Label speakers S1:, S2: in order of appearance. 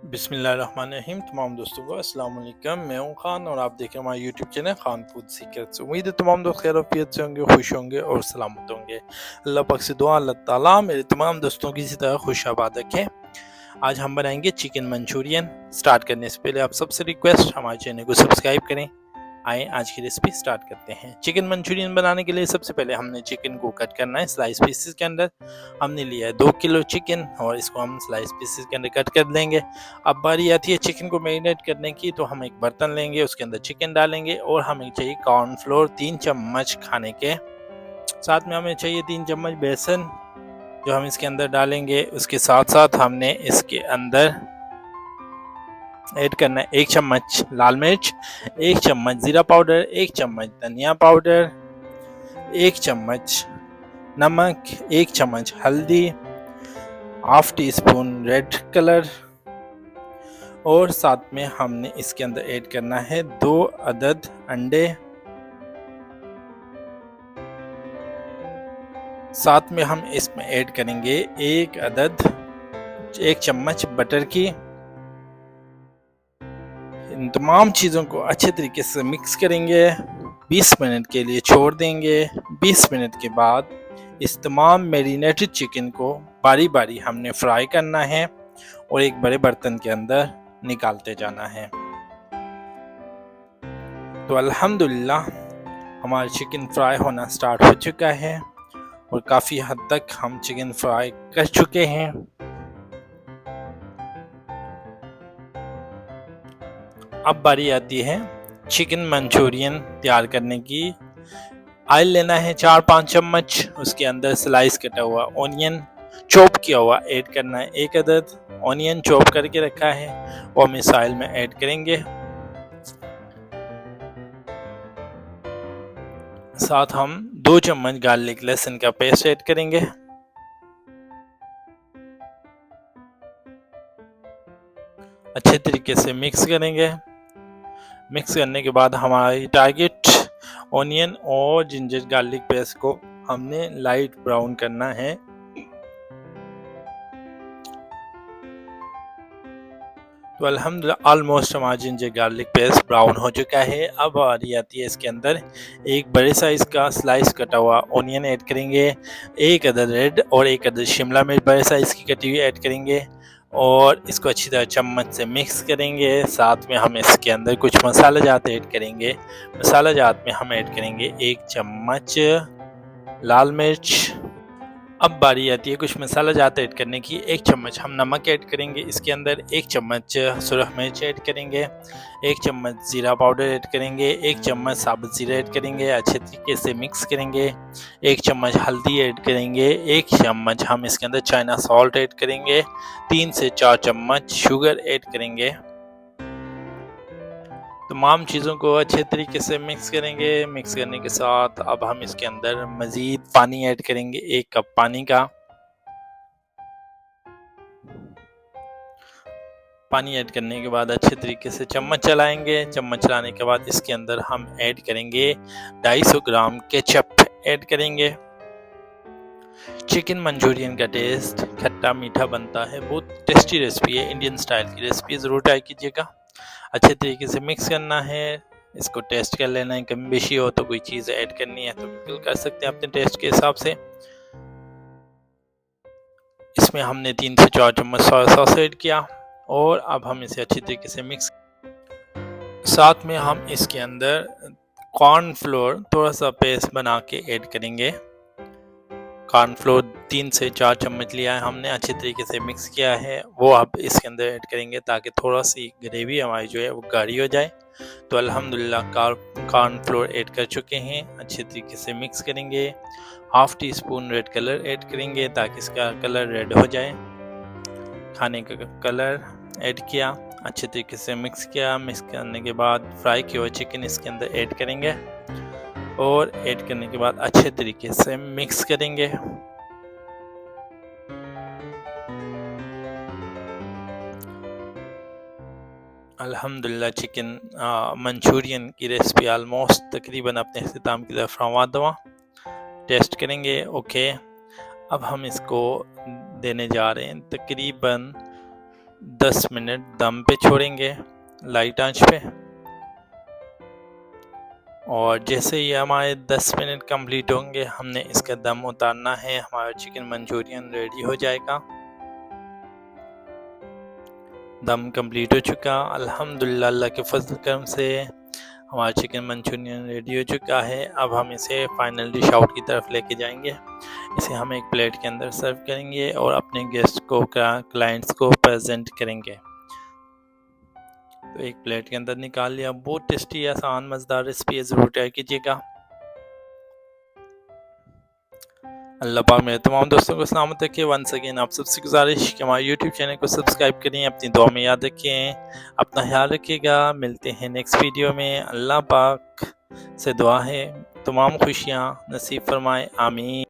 S1: बिस्मिल्लाहिर्रहमानिर्रहीम। तमाम दोस्तों को अस्सलाम वालेकुम। मैं हूं खान और आप देख रहे हैं हमारा YouTube channel Khan food secrets. उम्मीद है तमाम दोस्त खैरियत से होंगे, खुश होंगे और सलामत होंगे। अल्लाह पाक से दुआ अल्लाह ताला मेरे तमाम दोस्तों की इसी तरह खुश आबाद रखें। आज हम बनाएंगे चिकन मंचूरियन। स्टार्ट करने से पहले आप सबसे रिक्वेस्ट, हमारे चैनल को सब्सक्राइब करें। आए आज की रेसिपी स्टार्ट करते हैं। चिकन मंचूरियन बनाने के लिए सबसे पहले हमने चिकन को कट करना है स्लाइस पीसेस के अंदर। हमने लिया है 2 किलो चिकन और इसको हम स्लाइस पीसेस के अंदर कट कर देंगे। अब बारी आती है चिकन को मैरिनेट करने की, तो हम एक बर्तन लेंगे, उसके अंदर चिकन डालेंगे और हमें चाहिए कॉर्नफ्लोर 3 चम्मच खाने के। साथ में हमें चाहिए 3 चम्मच बेसन जो हम इसके अंदर डालेंगे। उसके साथ साथ हमने इसके अंदर ऐड करना है 1 चम्मच लाल मिर्च, 1 चम्मच जीरा पाउडर, 1 चम्मच धनिया पाउडर, 1 चम्मच नमक, 1 चम्मच हल्दी, half tea spoon red colour और साथ में हमने इसके अंदर ऐड करना है 2 अदद अंडे। साथ में हम इसमें ऐड करेंगे 1 चम्मच बटर की। इन तमाम चीज़ों को अच्छे तरीके से मिक्स करेंगे, 20 मिनट के लिए छोड़ देंगे। 20 मिनट के बाद इस तमाम मैरिनेटेड चिकन को बारी बारी हमने फ्राई करना है और एक बड़े बर्तन के अंदर निकालते जाना है। तो अल्हम्दुलिल्लाह हमारा चिकन फ्राई होना स्टार्ट हो चुका है और काफ़ी हद तक हम चिकन फ्राई कर चुके हैं। अब बारी आती है चिकन मंचूरियन तैयार करने की। ऑयल लेना है 4-5 चम्मच, उसके अंदर स्लाइस कटा हुआ ऑनियन चॉप किया हुआ ऐड करना है। 1 अदद ऑनियन चॉप करके रखा है वो हम इस ऑयल में ऐड करेंगे। साथ हम 2 चम्मच गार्लिक लहसुन का पेस्ट ऐड करेंगे। अच्छे तरीके से मिक्स करेंगे। मिक्स करने के बाद हमारी टारगेट ऑनियन और जिंजर गार्लिक पेस्ट को हमने लाइट ब्राउन करना है। तो अल्हम्दुलिल्लाह ऑलमोस्ट हमारा जिंजर गार्लिक पेस्ट ब्राउन हो चुका है। अब आ रही आती है इसके अंदर एक बड़े साइज का स्लाइस कटा हुआ ऑनियन ऐड करेंगे, 1 अदद रेड और 1 अदद शिमला मिर्च बड़े साइज की कटी हुई ऐड करेंगे और इसको अच्छी तरह चम्मच से मिक्स करेंगे। साथ में हम इसके अंदर कुछ मसाला जात ऐड करेंगे। मसाला जात में हम ऐड करेंगे 1 चम्मच लाल मिर्च। अब बारी आती है कुछ मसाला जात ऐड करने की। 1 चम्मच हम नमक ऐड करेंगे इसके अंदर, 1 चम्मच सुरख मिर्च ऐड करेंगे, 1 चम्मच ज़ीरा पाउडर ऐड करेंगे, 1 चम्मच साबुत ज़ीरा ऐड करेंगे। अच्छे तरीके से मिक्स करेंगे। 1 चम्मच हल्दी ऐड करेंगे, 1 चम्मच हम इसके अंदर चाइना सॉल्ट ऐड करेंगे, 3 से 4 चम्मच शुगर ऐड करेंगे। तमाम चीज़ों को अच्छे तरीके से मिक्स करेंगे। मिक्स करने के साथ अब हम इसके अंदर मज़ीद पानी ऐड करेंगे, 1 कप पानी का। पानी ऐड करने के बाद अच्छे तरीके से चम्मच चलाएंगे। चम्मच चलाने के बाद इसके अंदर हम ऐड करेंगे 250 ग्राम केचप ऐड करेंगे। चिकन मंचूरियन का टेस्ट खट्टा मीठा बनता है, बहुत टेस्टी रेसिपी है, इंडियन स्टाइल की रेसिपी, ज़रूर ट्राई कीजिएगा। अच्छे तरीके से मिक्स करना है, इसको टेस्ट कर लेना है। कमी बेशी हो तो कोई चीज़ ऐड करनी है तो बिल्कुल कर सकते हैं अपने टेस्ट के हिसाब से। इसमें हमने 3 से 4 चम्मच सोया सॉस ऐड किया और अब हम इसे अच्छी तरीके से मिक्स। साथ में हम इसके अंदर कॉर्नफ्लोर थोड़ा सा पेस्ट बना के ऐड करेंगे। कॉर्नफ्लोर 3 से 4 चम्मच लिया है हमने, अच्छे तरीके से मिक्स किया है, वो अब इसके अंदर ऐड करेंगे ताकि थोड़ा सी ग्रेवी हमारी जो है वो गाढ़ी हो जाए। तो अल्हम्दुलिल्लाह कॉर्नफ्लोर ऐड कर चुके हैं। अच्छे तरीके से मिक्स करेंगे। Half tea spoon red colour add करेंगे ताकि इसका कलर रेड हो जाए। खाने का कलर ऐड किया, अच्छे तरीके से मिक्स किया। मिक्स करने के बाद फ्राई किया हुआ चिकन इसके अंदर ऐड करेंगे और ऐड करने के बाद अच्छे तरीके से मिक्स करेंगे। अल्हम्दुलिल्लाह चिकन मंचूरियन की रेसिपी ऑलमोस्ट तकरीबन अपने अख्ताम की तरफ रवाना हुआ। टेस्ट करेंगे। ओके, अब हम इसको देने जा रहे हैं तकरीबन 10 मिनट दम पे छोड़ेंगे लाइट आंच पे। और जैसे ही हमारे 10 मिनट कंप्लीट होंगे हमने इसका दम उतारना है, हमारा चिकन मंचूरियन रेडी हो जाएगा। दम कंप्लीट हो चुका, अल्हम्दुलिल्लाह अल्लाह के फजल करम से हमारा चिकन मंचूरियन रेडी हो चुका है। अब हम इसे फाइनल डिश आउट की तरफ लेके जाएंगे। इसे हम एक प्लेट के अंदर सर्व करेंगे और अपने गेस्ट को क्लाइंट्स को प्रेजेंट करेंगे। तो एक प्लेट के अंदर निकाल लिया। बहुत टेस्टी आसान मज़ेदार रेसिपी है, ज़रूर ट्राई कीजिएगा। अल्लाह पाक मेरे तमाम दोस्तों को सलामत रखे। वंस अगेन आप सबसे गुजारिश कि हमारे यूट्यूब चैनल को सब्सक्राइब करें, अपनी दुआ में याद रखें, अपना ख्याल रखिएगा। मिलते हैं नेक्स्ट वीडियो में। अल्लाह पाक से दुआ है तमाम खुशियाँ नसीब फरमाए, आमीन।